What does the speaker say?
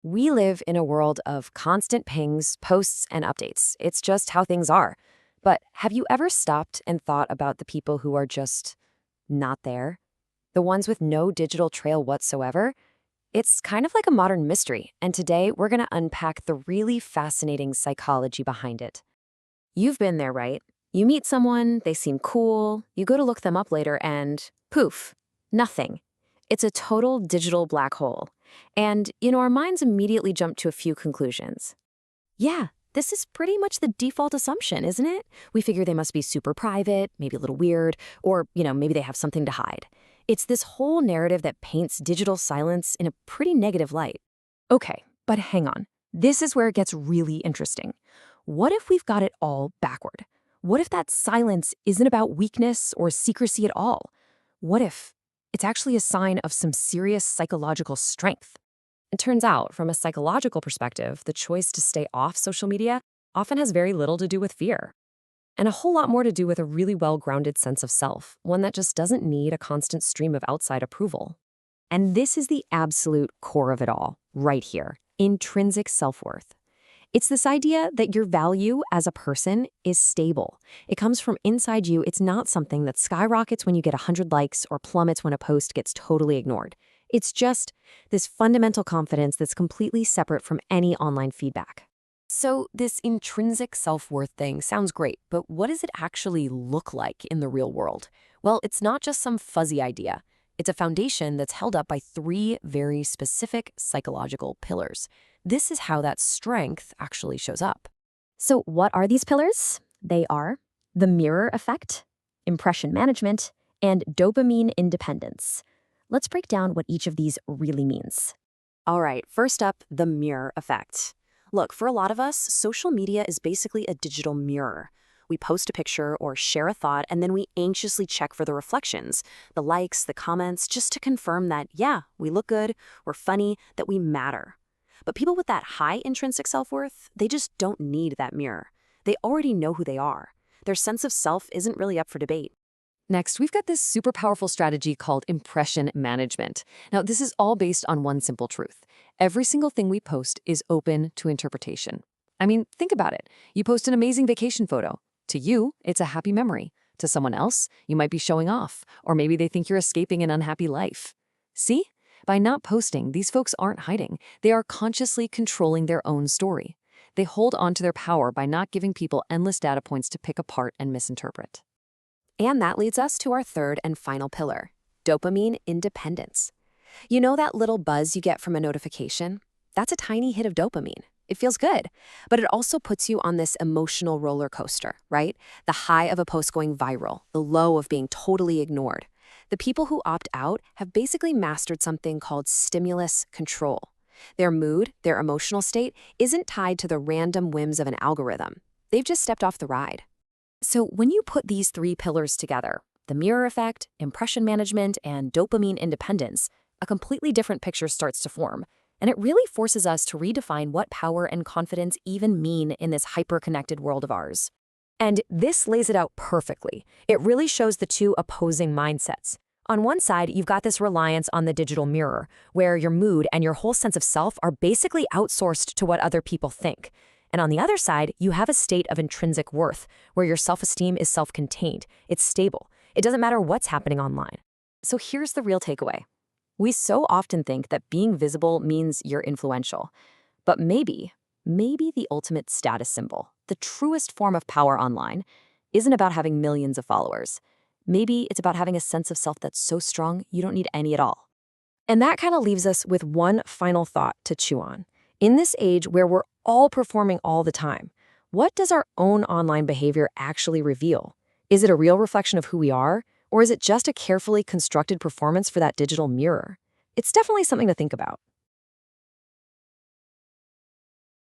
We live in a world of constant pings, posts, and updates. It's just how things are. But have you ever stopped and thought about the people who are just not there? The ones with no digital trail whatsoever? It's kind of like a modern mystery, and today we're going to unpack the really fascinating psychology behind it. You've been there, right? You meet someone, they seem cool, you go to look them up later, and poof, nothing. It's a total digital black hole. And, our minds immediately jump to a few conclusions. Yeah, this is pretty much the default assumption, isn't it? We figure they must be super private, maybe a little weird, or, maybe they have something to hide. It's this whole narrative that paints digital silence in a pretty negative light. Okay, but hang on. This is where it gets really interesting. What if we've got it all backward? What if that silence isn't about weakness or secrecy at all? What if it's actually a sign of some serious psychological strength? It turns out, from a psychological perspective, the choice to stay off social media often has very little to do with fear, and a whole lot more to do with a really well-grounded sense of self, one that just doesn't need a constant stream of outside approval. And this is the absolute core of it all, right here: intrinsic self-worth. It's this idea that your value as a person is stable. It comes from inside you. It's not something that skyrockets when you get 100 likes or plummets when a post gets totally ignored. It's just this fundamental confidence that's completely separate from any online feedback. So this intrinsic self-worth thing sounds great, but what does it actually look like in the real world? Well, it's not just some fuzzy idea. It's a foundation that's held up by three very specific psychological pillars. This is how that strength actually shows up. So what are these pillars? They are the mirror effect, impression management, and dopamine independence. Let's break down what each of these really means. All right, first up, the mirror effect. Look, for a lot of us, social media is basically a digital mirror. We post a picture or share a thought, and then we anxiously check for the reflections, the likes, the comments, just to confirm that, yeah, we look good, we're funny, that we matter. But people with that high intrinsic self-worth, they just don't need that mirror. They already know who they are. Their sense of self isn't really up for debate. Next, we've got this super powerful strategy called impression management. Now, this is all based on one simple truth. Every single thing we post is open to interpretation. I mean, think about it. You post an amazing vacation photo. To you, it's a happy memory. To someone else, you might be showing off, or maybe they think you're escaping an unhappy life. See? By not posting, these folks aren't hiding. They are consciously controlling their own story. They hold on to their power by not giving people endless data points to pick apart and misinterpret. And that leads us to our third and final pillar, dopamine independence. You know that little buzz you get from a notification? That's a tiny hit of dopamine. It feels good, but it also puts you on this emotional roller coaster, right? The high of a post going viral, the low of being totally ignored. The people who opt out have basically mastered something called stimulus control. Their mood, their emotional state, isn't tied to the random whims of an algorithm. They've just stepped off the ride. So when you put these three pillars together, the mirror effect, impression management, and dopamine independence, a completely different picture starts to form. And it really forces us to redefine what power and confidence even mean in this hyper-connected world of ours. And this lays it out perfectly. It really shows the two opposing mindsets. On one side, you've got this reliance on the digital mirror, where your mood and your whole sense of self are basically outsourced to what other people think. And on the other side, you have a state of intrinsic worth, where your self-esteem is self-contained. It's stable. It doesn't matter what's happening online. So here's the real takeaway. We so often think that being visible means you're influential. But maybe the ultimate status symbol, the truest form of power online, isn't about having millions of followers. Maybe it's about having a sense of self that's so strong you don't need any at all. And that kind of leaves us with one final thought to chew on. In this age where we're all performing all the time, what does our own online behavior actually reveal? Is it a real reflection of who we are, or is it just a carefully constructed performance for that digital mirror? It's definitely something to think about.